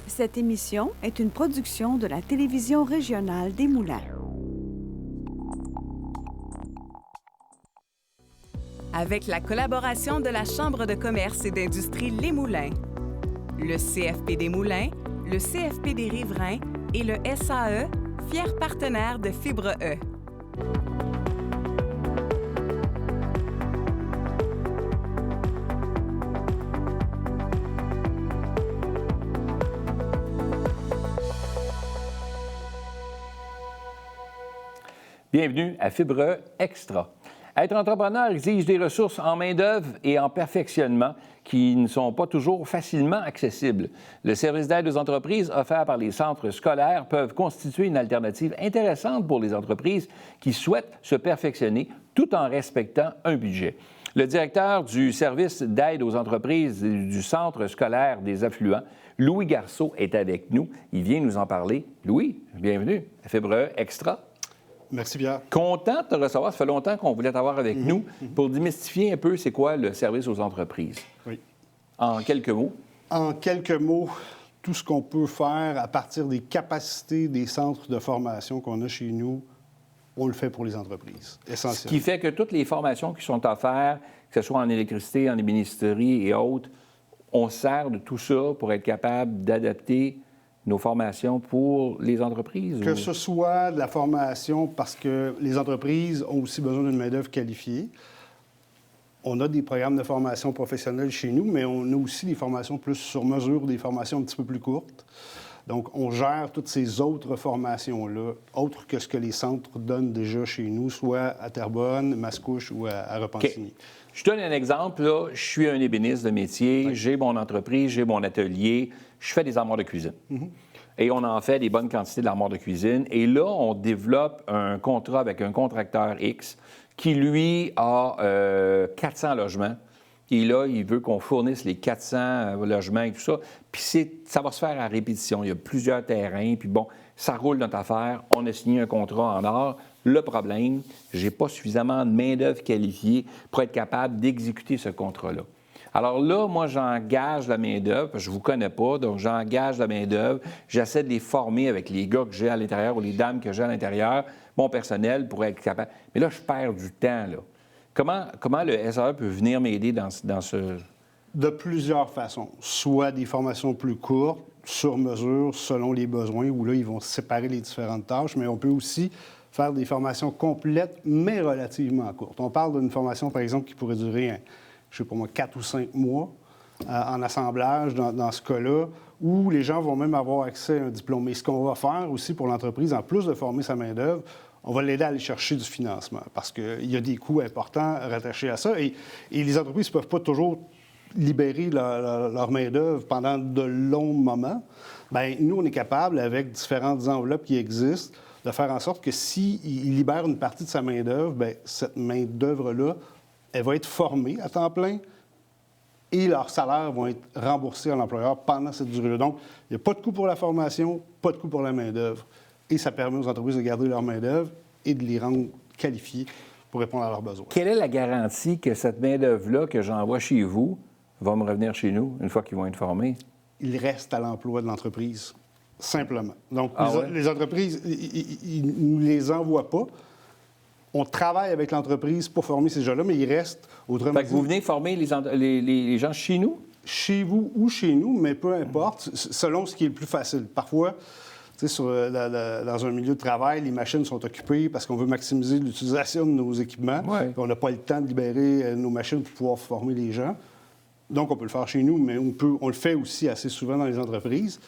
Cette émission est une production de la télévision régionale des Moulins. Avec la collaboration de la Chambre de commerce et d'industrie Les Moulins, le CFP des Moulins, le CFP des Riverains et le SAE, fiers partenaires de Fibre E. Bienvenue à Fibre E Extra. Être entrepreneur exige des ressources en main-d'œuvre et en perfectionnement qui ne sont pas toujours facilement accessibles. Le service d'aide aux entreprises offert par les centres scolaires peuvent constituer une alternative intéressante pour les entreprises qui souhaitent se perfectionner tout en respectant un budget. Le directeur du service d'aide aux entreprises du centre scolaire des affluents, Louis Garceau, est avec nous. Il vient nous en parler. Louis, bienvenue à Fibre E Extra. Merci, Pierre. Content de te recevoir. Ça fait longtemps qu'on voulait t'avoir avec nous pour démystifier un peu c'est quoi le service aux entreprises. Oui. En quelques mots. En quelques mots, tout ce qu'on peut faire à partir des capacités des centres de formation qu'on a chez nous, on le fait pour les entreprises, essentiellement. Ce qui fait que toutes les formations qui sont offertes, que ce soit en électricité, en ébénisterie et autres, on sert de tout ça pour être capable d'adapter nos formations pour les entreprises? Que ce soit de la formation parce que les entreprises ont aussi besoin d'une main-d'œuvre qualifiée. On a des programmes de formation professionnelle chez nous, mais on a aussi des formations plus sur mesure, des formations un petit peu plus courtes. Donc, on gère toutes ces autres formations-là, autres que ce que les centres donnent déjà chez nous, soit à Terrebonne, Mascouche ou à Repentigny. Okay. Je donne un exemple. Là. Je suis un ébéniste de métier, j'ai mon entreprise, j'ai mon atelier, je fais des armoires de cuisine. Et on en fait des bonnes quantités d'armoires de cuisine. Et là, on développe un contrat avec un contracteur X qui, lui, a 400 logements. Et là, il veut qu'on fournisse les 400 logements et tout ça. Puis ça va se faire à répétition. Il y a plusieurs terrains. Puis bon, ça roule notre affaire. On a signé un contrat en or. Le problème, je n'ai pas suffisamment de main-d'œuvre qualifiée pour être capable d'exécuter ce contrat-là. Alors là, moi, j'engage la main-d'œuvre, parce que je ne vous connais pas, donc j'engage la main-d'œuvre. J'essaie de les former avec les gars que j'ai à l'intérieur ou les dames que j'ai à l'intérieur, mon personnel, pour être capable. Mais là, je perds du temps, là. Comment le SAE peut venir m'aider dans ce... De plusieurs façons. Soit des formations plus courtes, sur mesure, selon les besoins, où là, ils vont séparer les différentes tâches, mais on peut aussi faire des formations complètes, mais relativement courtes. On parle d'une formation, par exemple, qui pourrait durer, je ne sais pas moi, 4 ou 5 mois en assemblage dans ce cas-là, où les gens vont même avoir accès à un diplôme. Mais ce qu'on va faire aussi pour l'entreprise, en plus de former sa main-d'œuvre, on va l'aider à aller chercher du financement parce qu'il y a des coûts importants rattachés à ça. Et les entreprises ne peuvent pas toujours libérer leur main-d'œuvre pendant de longs moments. Bien, nous, on est capable, avec différentes enveloppes qui existent, de faire en sorte que s'ils libèrent une partie de sa main-d'œuvre, bien, cette main-d'œuvre-là, elle va être formée à temps plein et leurs salaires vont être remboursés à l'employeur pendant cette durée-là. Donc, il n'y a pas de coût pour la formation, pas de coût pour la main-d'œuvre. Et ça permet aux entreprises de garder leur main-d'œuvre et de les rendre qualifiées pour répondre à leurs besoins. Quelle est la garantie que cette main-d'œuvre-là que j'envoie chez vous va me revenir chez nous une fois qu'ils vont être formés? Ils restent à l'emploi de l'entreprise, simplement. Donc, les entreprises, ils ne nous les envoient pas. On travaille avec l'entreprise pour former ces gens-là, mais ils restent autrement. Fait que vous venez former les gens chez nous? Chez vous ou chez nous, mais peu importe, selon ce qui est le plus facile. Parfois, tu sais, dans un milieu de travail, les machines sont occupées parce qu'on veut maximiser l'utilisation de nos équipements. Ouais. On n'a pas le temps de libérer nos machines pour pouvoir former les gens. Donc, on peut le faire chez nous, mais on le fait aussi assez souvent dans les entreprises.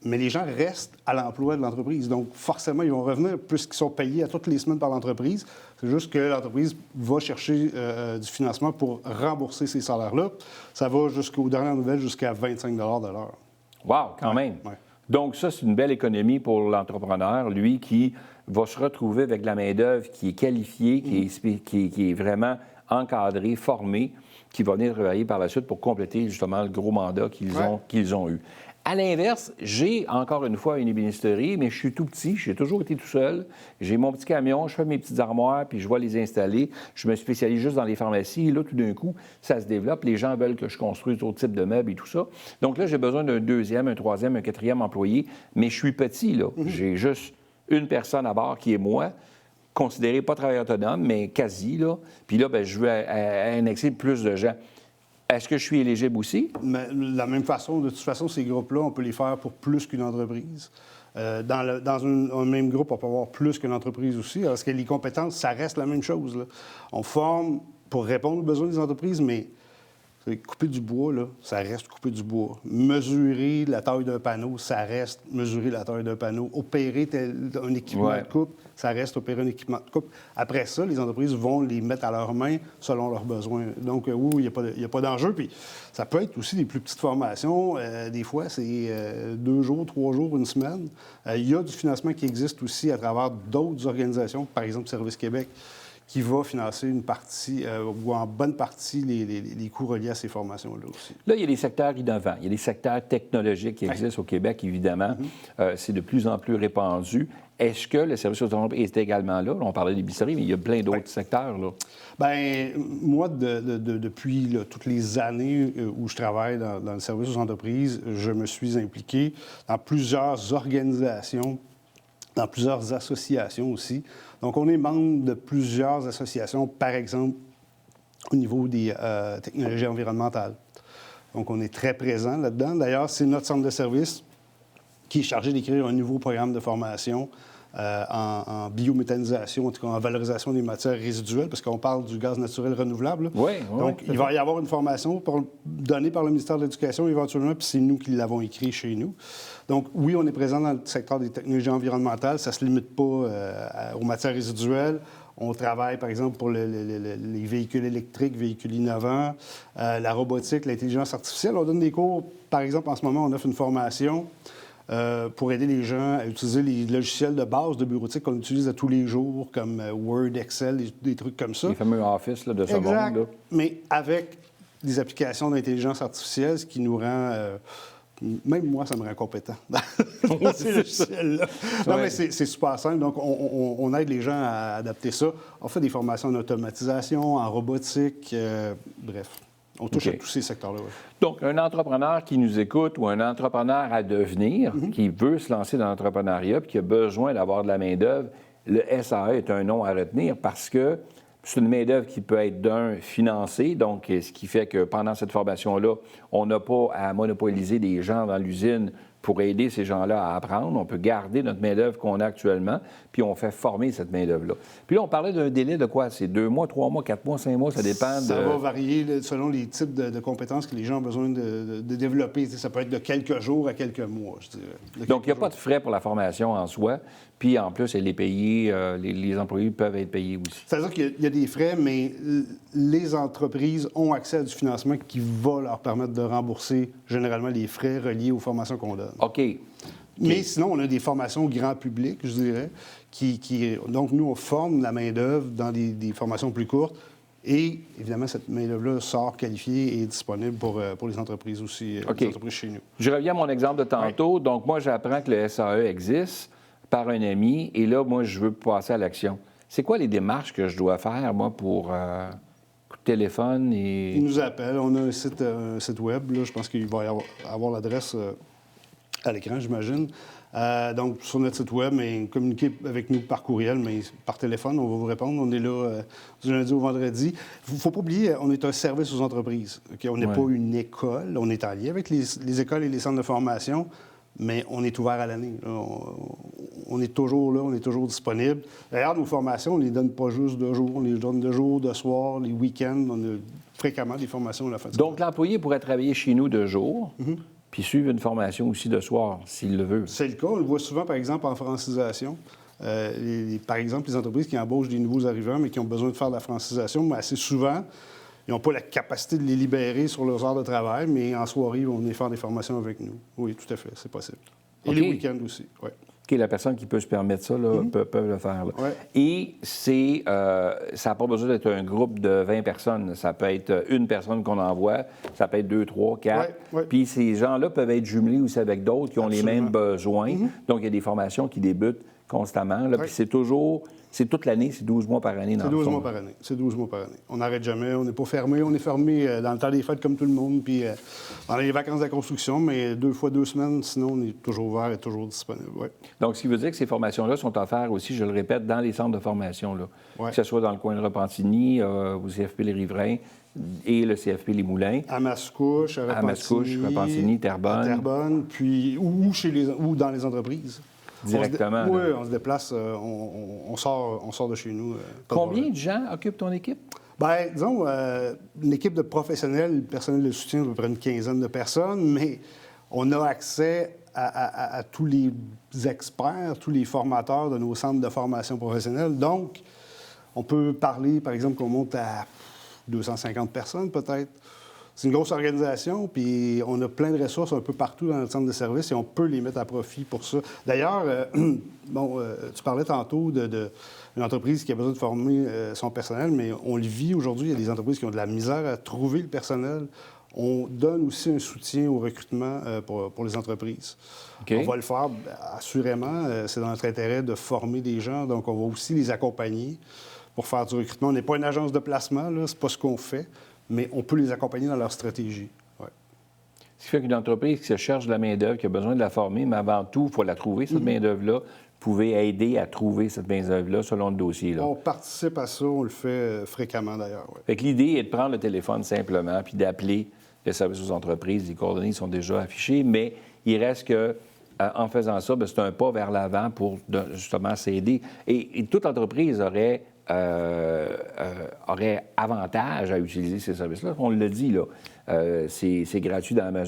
Mais les gens restent à l'emploi de l'entreprise. Donc, forcément, ils vont revenir puisqu'ils sont payés à toutes les semaines par l'entreprise. C'est juste que l'entreprise va chercher du financement pour rembourser ces salaires-là. Ça va jusqu'aux dernières nouvelles, jusqu'à 25 $ de l'heure. Wow, quand même! Ouais. Donc, ça, c'est une belle économie pour l'entrepreneur, lui, qui va se retrouver avec de la main-d'œuvre qui est qualifiée, qui est vraiment encadrée, formée, qui va venir travailler par la suite pour compléter, justement, le gros mandat qu'ils ont eu. À l'inverse, j'ai encore une fois une ébénisterie, mais je suis tout petit, j'ai toujours été tout seul. J'ai mon petit camion, je fais mes petites armoires, puis je vais les installer. Je me spécialise juste dans les pharmacies. Et là, tout d'un coup, ça se développe. Les gens veulent que je construise d'autres types de meubles et tout ça. Donc là, j'ai besoin d'un deuxième, un troisième, un quatrième employé. Mais je suis petit, là. J'ai juste une personne à bord qui est moi, considéré pas travailleur autonome, mais quasi, là. Puis là, bien, je veux annexer plus de gens. Est-ce que je suis éligible aussi? Mais de la même façon, de toute façon, ces groupes-là, on peut les faire pour plus qu'une entreprise. Dans un même groupe, on peut avoir plus qu'une entreprise aussi, parce que les compétences, ça reste la même chose, là. On forme pour répondre aux besoins des entreprises, mais couper du bois, là, ça reste couper du bois. Mesurer la taille d'un panneau, ça reste mesurer la taille d'un panneau. Opérer un équipement de coupe, ça reste opérer un équipement de coupe. Après ça, les entreprises vont les mettre à leurs mains selon leurs besoins. Donc, oui, il n'y a pas d'enjeu. Puis, ça peut être aussi des plus petites formations. Des fois, c'est 2 jours, 3 jours, une semaine. Il y a du financement qui existe aussi à travers d'autres organisations, par exemple Service Québec, qui va financer une partie, ou en bonne partie, les coûts reliés à ces formations-là aussi. Là, il y a des secteurs innovants. Il y a des secteurs technologiques qui existent au Québec, évidemment. C'est de plus en plus répandu. Est-ce que le service aux entreprises est également là? On parlait des bisseries, mais il y a plein d'autres secteurs, là. Bien, moi, depuis là, toutes les années où je travaille dans le service aux entreprises, je me suis impliqué dans plusieurs organisations, dans plusieurs associations aussi. Donc, on est membre de plusieurs associations, par exemple, au niveau des technologies environnementales. Donc, on est très présent là-dedans. D'ailleurs, c'est notre centre de service qui est chargé d'écrire un nouveau programme de formation en biométhanisation, en tout cas en valorisation des matières résiduelles, parce qu'on parle du gaz naturel renouvelable. Donc, il va y avoir une formation donnée par le ministère de l'Éducation éventuellement, puis c'est nous qui l'avons écrit chez nous. Donc, oui, on est présent dans le secteur des technologies environnementales. Ça ne se limite pas aux matières résiduelles. On travaille, par exemple, pour les véhicules électriques, véhicules innovants, la robotique, l'intelligence artificielle. On donne des cours, par exemple, en ce moment, on offre une formation pour aider les gens à utiliser les logiciels de base de bureautique qu'on utilise à tous les jours, comme Word, Excel, des trucs comme ça. Les fameux Office là, de ce exact, monde. Là. Mais avec des applications d'intelligence artificielle, ce qui nous rend... même moi, ça me rend compétent dans ces logiciels-là. Non, mais c'est super simple. Donc, on aide les gens à adapter ça. On fait des formations en automatisation, en robotique, bref. On touche à tous ces secteurs-là. Ouais. Donc, un entrepreneur qui nous écoute ou un entrepreneur à devenir, qui veut se lancer dans l'entrepreneuriat et qui a besoin d'avoir de la main-d'œuvre, le SAE est un nom à retenir parce que c'est une main-d'œuvre qui peut être financée, donc ce qui fait que pendant cette formation-là, on n'a pas à monopoliser des gens dans l'usine pour aider ces gens-là à apprendre. On peut garder notre main-d'œuvre qu'on a actuellement, puis on fait former cette main-d'œuvre-là. Puis là, on parlait d'un délai de quoi? C'est 2 mois, 3 mois, 4 mois, 5 mois, ça dépend Ça va varier selon les types de compétences que les gens ont besoin de développer. Ça peut être de quelques jours à quelques mois, je dirais. Donc, il n'y a pas de frais pour la formation en soi, puis en plus, elle est payée, les employés peuvent être payés aussi. C'est-à-dire qu'il y a des frais, mais les entreprises ont accès à du financement qui va leur permettre de rembourser généralement les frais reliés aux formations qu'on donne. OK. Mais sinon, on a des formations grand public, je dirais, donc, nous, on forme la main-d'œuvre dans des formations plus courtes. Et, évidemment, cette main-d'œuvre-là sort qualifiée et disponible pour les entreprises aussi, les entreprises chez nous. Je reviens à mon exemple de tantôt. Ouais. Donc, moi, j'apprends que le SAE existe par un ami, et là, moi, je veux passer à l'action. C'est quoi les démarches que je dois faire, moi, pour coup de téléphone et... Ils nous appellent. On a un site web, là. Je pense qu'il va y avoir l'adresse à l'écran, j'imagine. Donc, sur notre site web, mais communiquez avec nous par courriel, mais par téléphone, on va vous répondre. On est là du lundi au vendredi. Il ne faut pas oublier, on est un service aux entreprises. Okay? On n'est pas une école. On est en lien avec les écoles et les centres de formation, mais on est ouvert à l'année. On est toujours là, on est toujours disponible. D'ailleurs, nos formations, on ne les donne pas juste de jour. On les donne de jour, de soir, les week-ends. On a fréquemment des formations à la fin de semaine. Donc, l'employé pourrait travailler chez nous de jour. Puis suivre une formation aussi de soir, s'il le veut. C'est le cas. On le voit souvent, par exemple, en francisation. Par exemple, les entreprises qui embauchent des nouveaux arrivants, mais qui ont besoin de faire de la francisation, mais assez souvent, ils n'ont pas la capacité de les libérer sur leurs heures de travail, mais en soirée, ils vont venir faire des formations avec nous. Oui, tout à fait, c'est possible. Et les week-ends aussi, oui. OK, la personne qui peut se permettre ça là, peut le faire. Là. Ouais. Et ça n'a pas besoin d'être un groupe de 20 personnes. Ça peut être une personne qu'on envoie, ça peut être 2, 3, 4. Ouais. Puis ces gens-là peuvent être jumelés aussi avec d'autres qui ont les mêmes besoins. Donc, il y a des formations qui débutent constamment. Là, puis c'est toute l'année, c'est 12 mois par année. C'est 12 mois par année. C'est 12 mois par année. On n'arrête jamais, on n'est pas fermé. On est fermé dans le temps des fêtes comme tout le monde, puis pendant les vacances de la construction, mais 2 fois 2 semaines, sinon on est toujours ouvert et toujours disponible. Ouais. Donc, ce qui veut dire que ces formations-là sont offertes aussi, je le répète, dans les centres de formation, là. Ouais. Que ce soit dans le coin de Repentigny, au CFP Les Riverains et le CFP Les Moulins. À Mascouche, à Repentigny, Terrebonne. À Terrebonne, puis ou dans les entreprises. Directement. Oui, on se déplace, on sort de chez nous. Combien de gens occupent ton équipe? Bien, disons, une équipe de professionnels, personnel de soutien, à peu près une quinzaine de personnes, mais on a accès à tous les experts, tous les formateurs de nos centres de formation professionnelle. Donc, on peut parler, par exemple, qu'on monte à 250 personnes peut-être. C'est une grosse organisation, puis on a plein de ressources un peu partout dans notre centre de service et on peut les mettre à profit pour ça. D'ailleurs, tu parlais tantôt d'une entreprise qui a besoin de former son personnel, mais on le vit aujourd'hui. Il y a des entreprises qui ont de la misère à trouver le personnel. On donne aussi un soutien au recrutement pour les entreprises. Okay. On va le faire, assurément. C'est dans notre intérêt de former des gens, donc on va aussi les accompagner pour faire du recrutement. On n'est pas une agence de placement, là, c'est pas ce qu'on fait. Mais on peut les accompagner dans leur stratégie. Ouais. Ce qui fait qu'une entreprise qui se cherche de la main-d'œuvre, qui a besoin de la former, mais avant tout, il faut la trouver, cette main-d'œuvre-là. Vous pouvez aider à trouver cette main-d'œuvre-là selon le dossier. Là. On participe à ça, on le fait fréquemment d'ailleurs. Ouais. Fait que l'idée est de prendre le téléphone simplement puis d'appeler le service aux entreprises. Les coordonnées sont déjà affichées, mais il reste que. En faisant ça, bien, c'est un pas vers l'avant pour justement s'aider. Et toute entreprise aurait avantage à utiliser ces services-là. On le dit, là, c'est gratuit dans la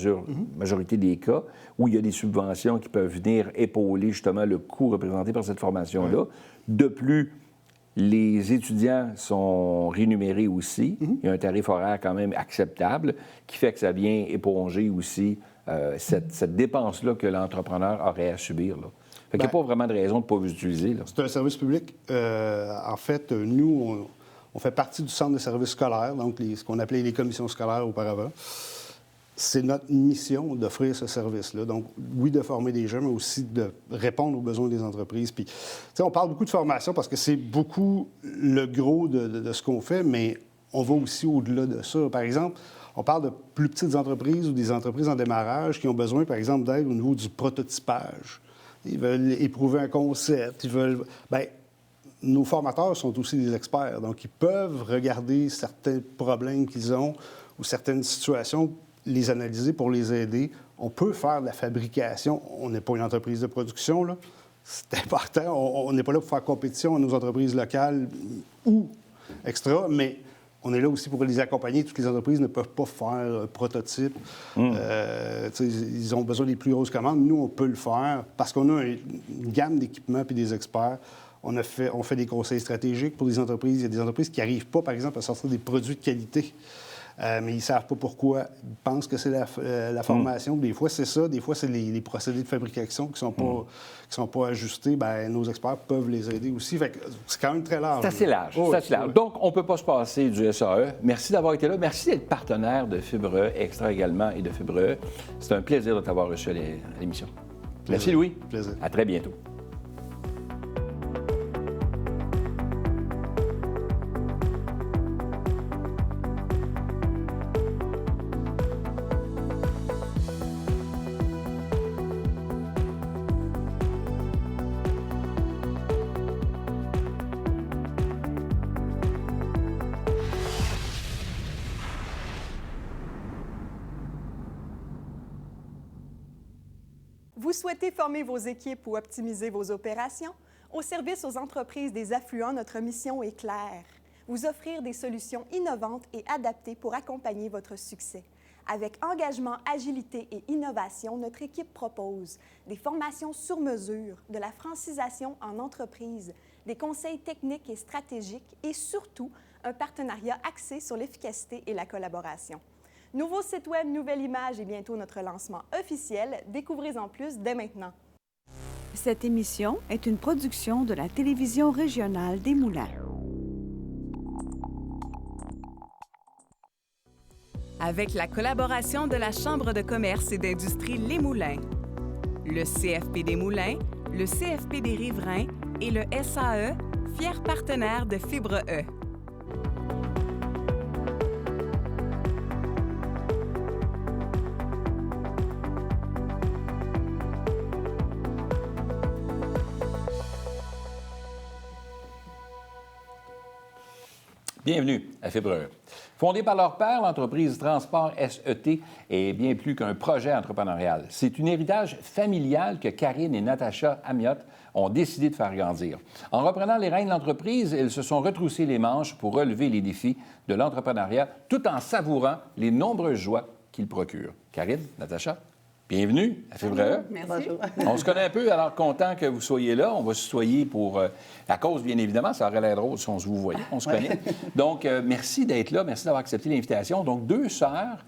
majorité des cas où il y a des subventions qui peuvent venir épauler justement le coût représenté par cette formation-là. De plus, les étudiants sont rémunérés aussi. Il y a un tarif horaire quand même acceptable qui fait que ça vient éponger aussi cette dépense-là que l'entrepreneur aurait à subir. Là. Fait qu'il n'y a pas vraiment de raison de ne pas vous utiliser. Là. C'est un service public. En fait, nous, on fait partie du centre de services scolaires, donc ce qu'on appelait les commissions scolaires auparavant. C'est notre mission d'offrir ce service-là. Donc, oui, de former des jeunes, mais aussi de répondre aux besoins des entreprises. Puis, tu sais, on parle beaucoup de formation parce que c'est beaucoup le gros de ce qu'on fait, mais on va aussi au-delà de ça. Par exemple, on parle de plus petites entreprises ou des entreprises en démarrage qui ont besoin, par exemple, d'aide au niveau du prototypage. Ils veulent éprouver un concept, ils veulent... Bien, nos formateurs sont aussi des experts, donc ils peuvent regarder certains problèmes qu'ils ont ou certaines situations, les analyser pour les aider. On peut faire de la fabrication. On n'est pas une entreprise de production, là. C'est important. On n'est pas là pour faire compétition à nos entreprises locales ou extra, mais on est là aussi pour les accompagner. Toutes les entreprises ne peuvent pas faire un prototype. Ils ont besoin des plus grosses commandes. Nous, on peut le faire parce qu'on a une gamme d'équipements et des experts. On fait des conseils stratégiques pour des entreprises. Il y a des entreprises qui n'arrivent pas, par exemple, à sortir des produits de qualité. Mais ils ne savent pas pourquoi. Ils pensent que c'est la formation. Des fois, c'est ça. Des fois, c'est les procédés de fabrication qui ne sont pas ajustés. Bien, nos experts peuvent les aider aussi. Fait que c'est quand même très large. C'est assez large. Oh, c'est assez large. Donc, on ne peut pas se passer du SAE. Merci d'avoir été là. Merci d'être partenaire de Fibre Extra également et de Fibre. C'est un plaisir de t'avoir reçu à l'émission. Merci, Louis. Plaisir. À très bientôt. Vous souhaitez former vos équipes ou optimiser vos opérations? Au service aux entreprises des affluents, notre mission est claire. Vous offrir des solutions innovantes et adaptées pour accompagner votre succès. Avec engagement, agilité et innovation, notre équipe propose des formations sur mesure, de la francisation en entreprise, des conseils techniques et stratégiques et surtout un partenariat axé sur l'efficacité et la collaboration. Nouveau site web, nouvelle image et bientôt notre lancement officiel. Découvrez-en plus dès maintenant. Cette émission est une production de la télévision régionale des Moulins. Avec la collaboration de la Chambre de commerce et d'industrie Les Moulins, le CFP des Moulins, le CFP des Riverains et le SAE, fiers partenaires de Fibre E. Bienvenue à Fibre E. Fondée par leur père, l'entreprise Transport SET est bien plus qu'un projet entrepreneurial. C'est un héritage familial que Karine et Natacha Amiotte ont décidé de faire grandir. En reprenant les rênes de l'entreprise, elles se sont retroussées les manches pour relever les défis de l'entrepreneuriat tout en savourant les nombreuses joies qu'il procure. Karine, Natacha, bienvenue à Fibre E. Merci. On se connaît un peu, alors content que vous soyez là. On va se tutoyer pour la cause, bien évidemment. Ça aurait l'air drôle si on se vous voyait. On se connaît. Donc, merci d'être là. Merci d'avoir accepté l'invitation. Donc, deux sœurs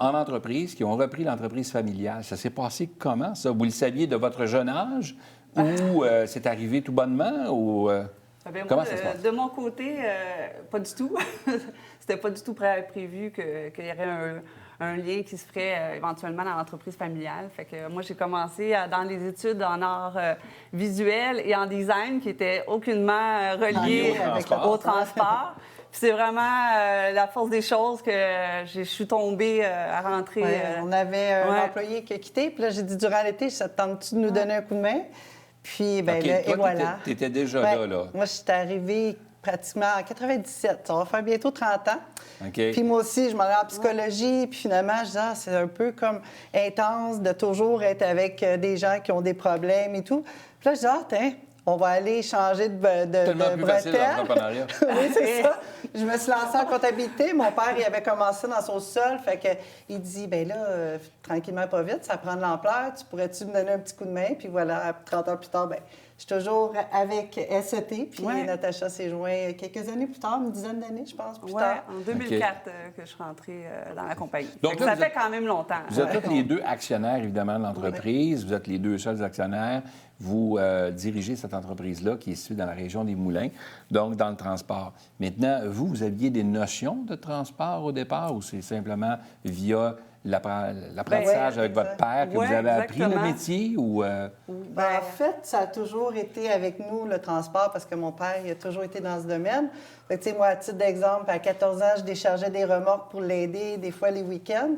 en entreprise qui ont repris l'entreprise familiale. Ça s'est passé comment, ça? Vous le saviez de votre jeune âge ou c'est arrivé tout bonnement? Ou, comment ça se passe? De mon côté, pas du tout. C'était pas du tout prévu qu'il y aurait un lien qui se ferait éventuellement dans l'entreprise familiale. Fait que moi, j'ai commencé dans les études en art visuel et en design qui étaient aucunement reliés au transport. Puis c'est vraiment la force des choses que je suis tombée à rentrer. On avait un employé qui a quitté, puis là, j'ai dit durant l'été, ça te tente-tu de nous donner un coup de main? Puis, bien, okay, là, toi, et voilà. Tu étais déjà là. Moi, je suis arrivée pratiquement en 97. Ça va faire bientôt 30 ans. Okay. Puis moi aussi, je m'en allais en psychologie. Puis finalement, je disais, c'est un peu comme intense de toujours être avec des gens qui ont des problèmes et tout. Puis là, je disais, tiens, on va aller changer de tellement plus facile l'entrepreneuriat. Oui, c'est ça. Je me suis lancée en comptabilité. Mon père, il avait commencé dans son sol. Fait que il dit, bien là, tranquillement, pas vite, ça prend de l'ampleur. Tu pourrais-tu me donner un petit coup de main? Puis voilà, 30 ans plus tard, bien, je suis toujours avec SET. Puis Natacha s'est joint quelques années plus tard, une dizaine d'années, je pense, plus tard. En 2004 que je suis rentrée dans la compagnie. Donc là, ça fait quand même longtemps. Vous êtes tous les deux actionnaires, évidemment, de l'entreprise. Vous êtes les deux seuls actionnaires. Vous dirigez cette entreprise-là qui est située dans la région des Moulins, donc dans le transport. Maintenant, vous aviez des notions de transport au départ ou c'est simplement via l'apprentissage avec votre père que vous avez appris le métier? Ou, en fait, ça a toujours été avec nous, le transport, parce que mon père, il a toujours été dans ce domaine. Fait que, moi, à titre d'exemple, à 14 ans, je déchargeais des remorques pour l'aider, des fois les week-ends.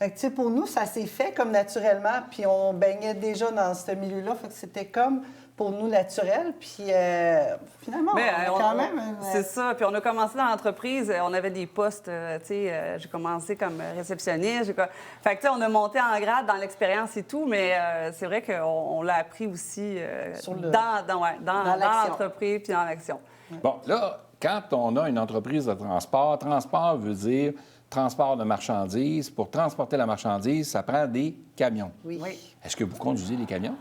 Fait que, pour nous, ça s'est fait comme naturellement, puis on baignait déjà dans ce milieu-là. Fait que c'était comme, pour nous, naturel. Puis finalement, on a quand même... C'est ça. Puis on a commencé dans l'entreprise, on avait des postes, j'ai commencé comme réceptionniste. Fait que, on a monté en grade dans l'expérience et tout, mais c'est vrai qu'on l'a appris aussi dans l'entreprise puis dans l'action. Bon, là, quand on a une entreprise de transport veut dire transport de marchandises. Pour transporter la marchandise, ça prend des camions. Oui. Est-ce que vous conduisez des camions?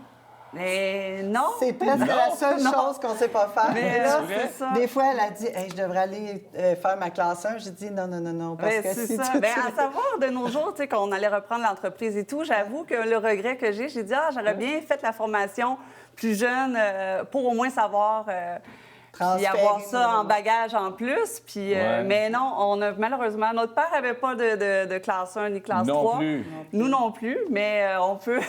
Mais non. C'est presque la seule chose qu'on ne sait pas faire. Mais là, c'est ça. Des fois, elle a dit hey, je devrais aller faire ma classe 1. J'ai dit non. Parce que c'est ça. À savoir, de nos jours, qu'on allait reprendre l'entreprise et tout, j'avoue que le regret que j'ai dit j'aurais bien fait la formation plus jeune pour au moins savoir. Puis avoir ça en bagage en plus. Puis, mais non, malheureusement, notre père n'avait pas de classe 1 ni classe 3. Plus. Nous non plus, mais on peut.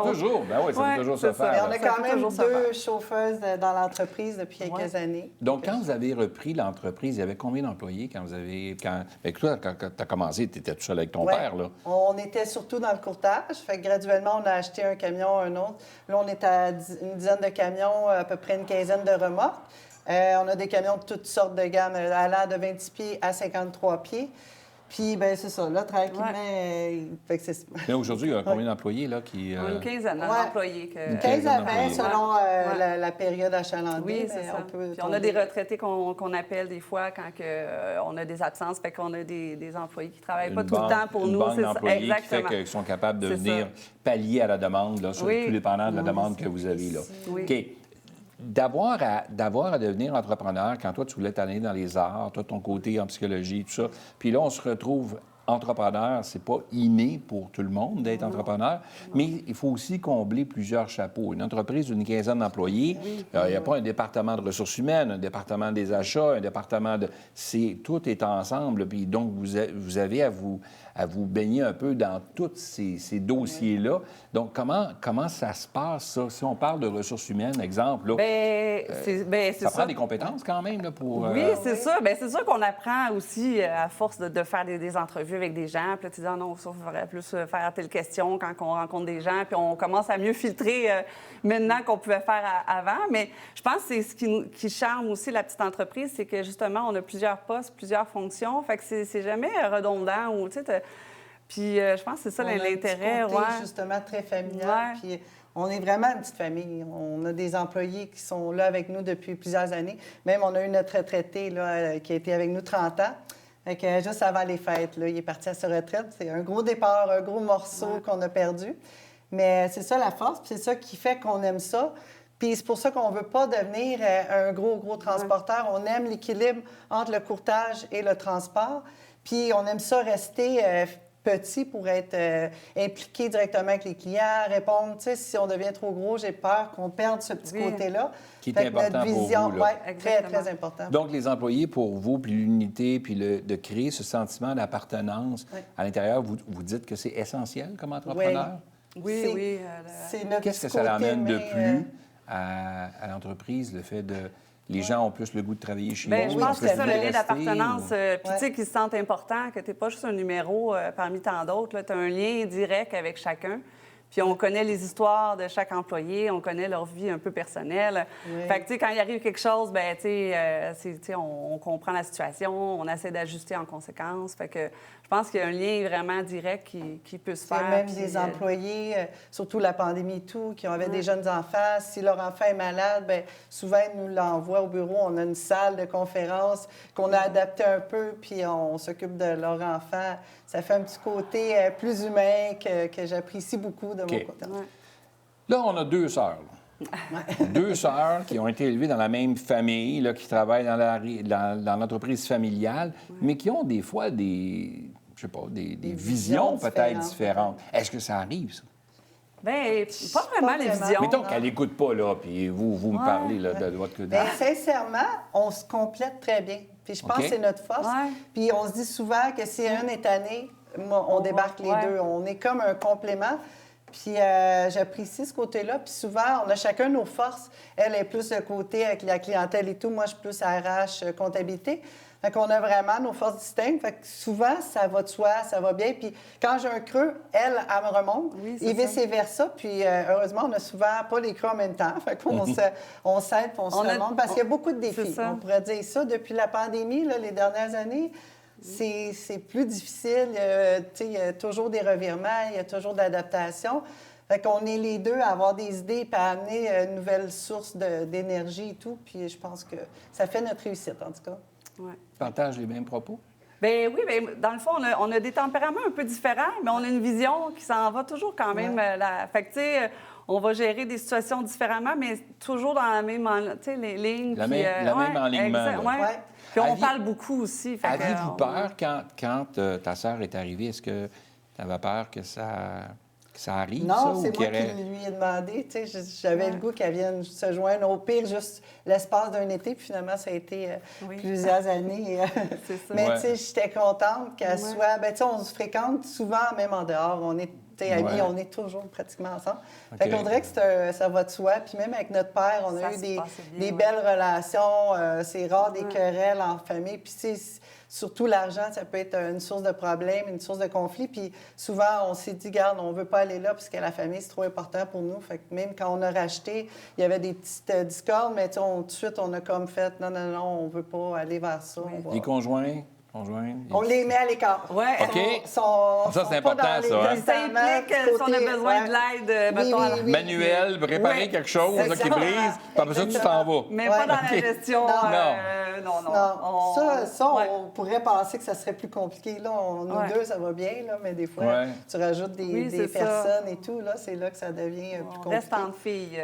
Toujours. Ben oui, ça peut toujours se faire. Mais on a quand même deux chauffeuses dans l'entreprise depuis quelques années. Donc, quand vous avez repris l'entreprise, il y avait combien d'employés quand vous avez... Quand tu as commencé, tu étais tout seul avec ton père, là? On était surtout dans le courtage. Fait que graduellement, on a acheté un camion, un autre. Là, on est à une dizaine de camions, à peu près une quinzaine de remorques. On a des camions de toutes sortes de gammes, allant de 26 pieds à 53 pieds. Puis, bien, c'est ça. Là, tranquillement, fait que c'est... Mais aujourd'hui, il y a combien d'employés, là, qui... Une quinzaine d'employés. Une quinzaine à 20, selon la période achalandée. Oui, c'est ça. Puis on a des retraités qu'on appelle des fois quand on a des absences. Fait qu'on a des employés qui ne travaillent pas tout le temps pour nous. Une banque d'employés qui fait qu'ils sont capables de venir pallier à la demande, là, tout dépendant de la demande que vous avez, là. Oui. OK. D'avoir à devenir entrepreneur, quand toi, tu voulais t'aller dans les arts, toi, ton côté en psychologie, tout ça, puis là, on se retrouve entrepreneur, c'est pas inné pour tout le monde d'être entrepreneur, mais il faut aussi combler plusieurs chapeaux. Une entreprise d'une quinzaine d'employés, il n'y a pas un département de ressources humaines, un département des achats, un département de... Tout est ensemble, puis donc vous avez à vous baigner un peu dans tous ces dossiers-là. Donc, comment ça se passe, ça? Si on parle de ressources humaines, exemple, là, ça prend des compétences quand même là, pour... Oui, c'est ça. Bien, c'est sûr qu'on apprend aussi à force de faire des entrevues avec des gens. Puis là, tu dis, non, ça, il faudrait plus faire telle question quand on rencontre des gens. Puis on commence à mieux filtrer maintenant qu'on pouvait faire avant. Mais je pense que c'est ce qui charme aussi la petite entreprise, c'est que justement, on a plusieurs postes, plusieurs fonctions. Fait que c'est jamais redondant ou, tu sais, puis je pense que c'est ça l'intérêt. On a un petit côté, justement, très familial. Puis on est vraiment une petite famille. On a des employés qui sont là avec nous depuis plusieurs années. Même, on a eu notre retraité là, qui a été avec nous 30 ans. Fait que juste avant les fêtes, là, il est parti à sa retraite. C'est un gros départ, un gros morceau qu'on a perdu. Mais c'est ça la force, puis c'est ça qui fait qu'on aime ça. Puis c'est pour ça qu'on ne veut pas devenir un gros transporteur. On aime l'équilibre entre le courtage et le transport. Puis on aime ça rester petit pour être impliqué directement avec les clients, répondre. Tu sais, si on devient trop gros, j'ai peur qu'on perde ce petit côté-là. Qui est important pour vous, là. Oui, très important. Donc, les employés, pour vous, puis l'unité, puis de créer ce sentiment d'appartenance à l'intérieur, vous dites que c'est essentiel comme entrepreneur? Oui. C'est notre Qu'est-ce que ça l'amène de plus à l'entreprise, le fait de... Les gens ont plus le goût de travailler chez vous? Je pense que c'est ça, le lien d'appartenance. Puis, tu sais, qu'ils se sentent importants, que tu n'es pas juste un numéro parmi tant d'autres. Tu as un lien direct avec chacun. Puis, on connaît les histoires de chaque employé, on connaît leur vie un peu personnelle. Fait que, tu sais, quand il arrive quelque chose, bien, tu sais, on comprend la situation, on essaie d'ajuster en conséquence. Fait que je pense qu'il y a un lien vraiment direct qui peut se faire. Il y a même des employés, surtout la pandémie et tout, qui avaient des jeunes enfants. Si leur enfant est malade, bien, souvent, ils nous l'envoient au bureau. On a une salle de conférence qu'on a adaptée un peu, puis on s'occupe de leur enfant. Ça fait un petit côté plus humain que j'apprécie beaucoup de mon côté. Là, on a 2 sœurs. 2 sœurs qui ont été élevées dans la même famille, là, qui travaillent dans l'entreprise familiale, mais qui ont des fois des visions peut-être différentes. Est-ce que ça arrive, ça? Bien, pas vraiment les visions. Mettons qu'elle n'écoute pas, là, puis vous me parlez là, de votre côté. Bien, sincèrement, on se complète très bien. Puis je pense que c'est notre force. Puis on se dit souvent que si un est tanné, on débarque les deux. On est comme un complément. Puis j'apprécie ce côté-là. Puis souvent, on a chacun nos forces. Elle est plus de côté avec la clientèle et tout. Moi, je suis plus RH, comptabilité. Fait qu'on a vraiment nos forces distinctes. Fait que souvent, ça va de soi, ça va bien. Puis quand j'ai un creux, elle me remonte. Et vice-versa. Puis heureusement, on n'a souvent pas les creux en même temps. Fait qu'on s'aide, on se remonte. Parce qu'il y a beaucoup de défis. On pourrait dire ça. Depuis la pandémie, là, les dernières années, c'est plus difficile. Il y a toujours des revirements, il y a toujours d'adaptation. Fait qu'on est les deux à avoir des idées et à amener une nouvelle source d'énergie et tout. Puis je pense que ça fait notre réussite, en tout cas. Ouais. Partage les mêmes propos? Bien oui, bien, dans le fond, on a des tempéraments un peu différents, mais on a une vision qui s'en va toujours quand même. Fait que, tu sais, on va gérer des situations différemment, mais toujours dans la même les lignes. La même enlignement. Puis on parle beaucoup aussi. Aviez-vous peur quand ta sœur est arrivée? Est-ce que tu avais peur que ça arrive, non, ça? Non, c'est moi qui lui ai demandé. J'avais le goût qu'elle vienne se joindre. Au pire, juste l'espace d'un été. Puis finalement, ça a été plusieurs années. C'est ça. Mais tu sais, j'étais contente qu'elle soit... Bien, tu sais, on se fréquente souvent, même en dehors. On est amis, on est toujours pratiquement ensemble. Fait qu'on dirait que ça va de soi. Puis même avec notre père, on a eu des belles relations. C'est rare des querelles en famille. Puis surtout l'argent, ça peut être une source de problème, une source de conflit. Puis souvent, on s'est dit, garde, on ne veut pas aller là parce que la famille, c'est trop important pour nous. Fait que même quand on a racheté, il y avait des petites discordes, mais tout de suite, on a comme fait, non, on ne veut pas aller vers ça. Les conjoints? On les met à l'écart. Oui. OK. Ça, c'est important, ça. Ça implique si on a besoin de l'aide, mettons, manuel, réparer quelque chose qui brise, puis après ça, tu t'en vas. Mais pas dans la gestion. Non. Ça, on pourrait penser que ça serait plus compliqué. Là, nous deux, ça va bien, là, mais des fois, tu rajoutes des personnes et tout. Là, c'est là que ça devient plus compliqué. Reste entre filles.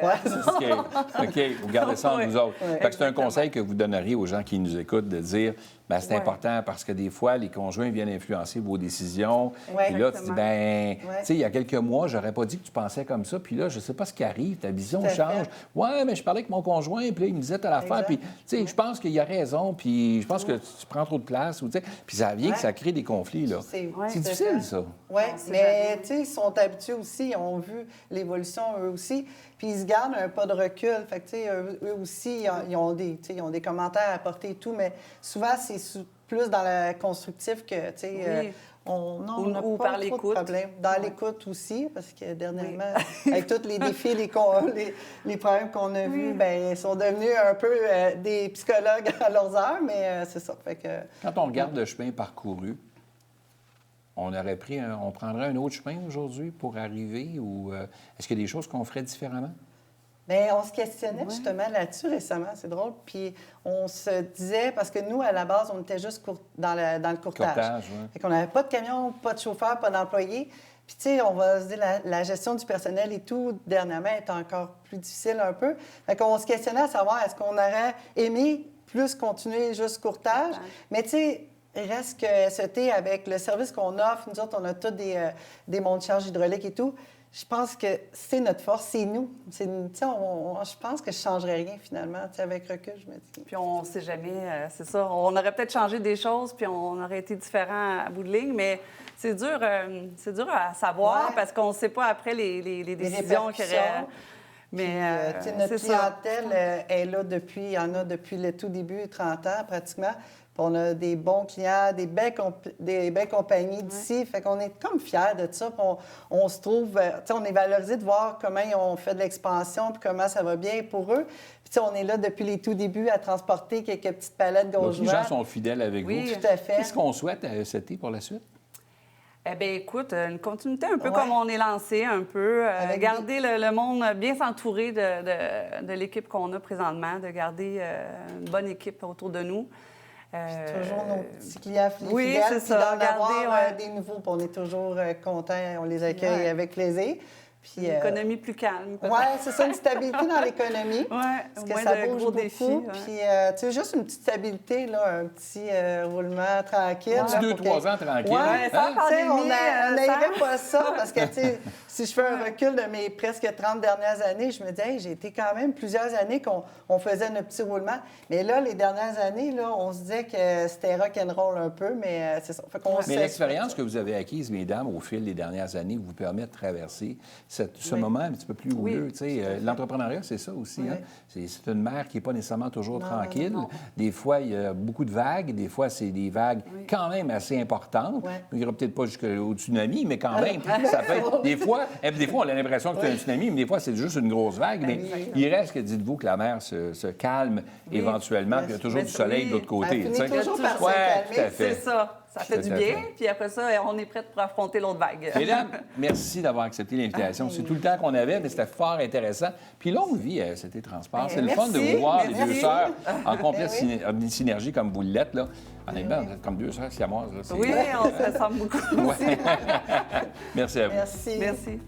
OK. Vous gardez ça entre vous autres. Fait que c'est un conseil que vous donneriez aux gens qui nous écoutent de dire... Bien, c'est important parce que des fois, les conjoints viennent influencer vos décisions. Ouais, Puis là, tu dis, exactement. ben, tu sais, il y a quelques mois, j'aurais pas dit que tu pensais comme ça. Puis là, je sais pas ce qui arrive, ta vision Tout à change. fait. Ouais, mais je parlais avec mon conjoint, puis là, il me disait telle affaire. Exact. Puis, tu sais, je pense qu'il a raison, puis je pense que tu prends trop de place. Ou, tu sais, puis ça vient que ça crée des conflits, là. C'est C'est difficile, ça. Oui, sait mais jamais. tu sais, ils sont habitués aussi, ils ont vu l'évolution eux aussi, puis ils se gardent un pas de recul. Fait que, tu sais, eux aussi, ils ont des commentaires à apporter et tout, mais souvent, c'est plus dans le constructif que, tu sais, Oui. on n'a Ou pas par trop de l'écoute. problèmes. Dans l'écoute aussi, parce que dernièrement, avec tous les défis, les problèmes qu'on a vus, bien, ils sont devenus un peu des psychologues à leurs heures, mais c'est ça. Fait que, Quand on regarde le chemin parcouru, on prendrait un autre chemin aujourd'hui pour arriver ou est-ce qu'il y a des choses qu'on ferait différemment? bien, on se questionnait justement là-dessus récemment, c'est drôle. Puis on se disait, parce que nous, à la base, on était juste dans le courtage. Courtage, oui. Fait qu'on n'avait pas de camion, pas de chauffeur, pas d'employé. Puis, tu sais, on va se dire, la gestion du personnel et tout, dernièrement, est encore plus difficile un peu. Fait qu'on se questionnait à savoir, est-ce qu'on aurait aimé plus continuer juste courtage? Mais, tu sais, il reste que SET, avec le service qu'on offre, nous autres, on a tous des monte-charges hydrauliques et tout. Je pense que c'est notre force, c'est nous. Tu sais, je pense que je ne changerais rien, finalement. Tu sais, avec recul, je me dis. Puis on ne sait jamais, c'est ça. On aurait peut-être changé des choses, puis on aurait été différent à bout de ligne, mais c'est dur à savoir parce qu'on ne sait pas après les décisions qu'il y aurait. répercussions. Mais Tu sais, notre c'est ça. clientèle est là il y en a depuis le tout début, 30 ans pratiquement. Puis on a des bons clients, des belles compagnies d'ici. Fait qu'on est comme fiers de ça. Puis on se trouve, tu sais, on est valorisé de voir comment ils ont fait de l'expansion puis comment ça va bien pour eux. Puis tu sais, on est là depuis les tout débuts à transporter quelques petites palettes Donc, gauche les gens sont fidèles avec Oui. vous. Tout à fait. Qu'est-ce qu'on souhaite à SET pour la suite? Eh bien, écoute, une continuité un peu comme on est lancé, un peu. Avec garder le monde, bien s'entourer de l'équipe qu'on a présentement, de garder une bonne équipe autour de nous. Toujours nos petits clients fidèles. oui, c'est puis ça. d'en avoir Garder, des nouveaux. Puis on est toujours contents. On les accueille Ouais. avec plaisir. Puis, Une économie plus calme. peut-être. oui, c'est ça, une stabilité dans l'économie. Oui, Parce au que moins ça de bouge gros beaucoup. défis. ouais. Puis, tu sais, juste une petite stabilité, là, un petit roulement tranquille. Un petit là, 2-3 pour ans tranquille. Ouais, sans Tu sais, on pandémie, n'aimerait sans- pas ça parce que, tu sais, si je fais un recul de mes presque 30 dernières années, je me dis, hey, j'ai été quand même plusieurs années qu'on faisait notre petit roulement. Mais là, les dernières années, là, on se disait que c'était rock'n'roll un peu, mais c'est ça. Fait qu'on Mais sait- l'expérience que vous avez acquise, mesdames, au fil des dernières années, vous permet de traverser ce moment un petit peu plus houleux. Tu sais, l'entrepreneuriat, c'est ça aussi. Hein? C'est une mer qui n'est pas nécessairement toujours tranquille. non. Des fois, il y a beaucoup de vagues. Des fois, c'est des vagues quand même assez importantes. Ouais. Il n'y aura peut-être pas jusqu'au tsunami, mais quand même, ça peut être... Des fois, on a l'impression que c'est un tsunami, mais des fois, c'est juste une grosse vague. Mais il reste que, dites-vous, que la mer se calme éventuellement, puis il y a toujours Mais du soleil oui. de l'autre côté. Elle finit tu sais. toujours par se Ouais, calmer. tout à fait. C'est ça. Ça fait du Tout à bien. fait. Puis après ça, on est prête pour affronter l'autre vague. Mesdames, merci d'avoir accepté l'invitation. C'est tout le temps qu'on avait, mais c'était fort intéressant. Puis longue vie à SET Transport. C'est le fun de merci, vous voir, les merci. deux sœurs, en complète synergie comme vous l'êtes. Là. Honnêtement, vous êtes comme deux sœurs siamoises. Là. Oui, on se ressemble beaucoup. Ouais. Merci à vous. Merci. Merci.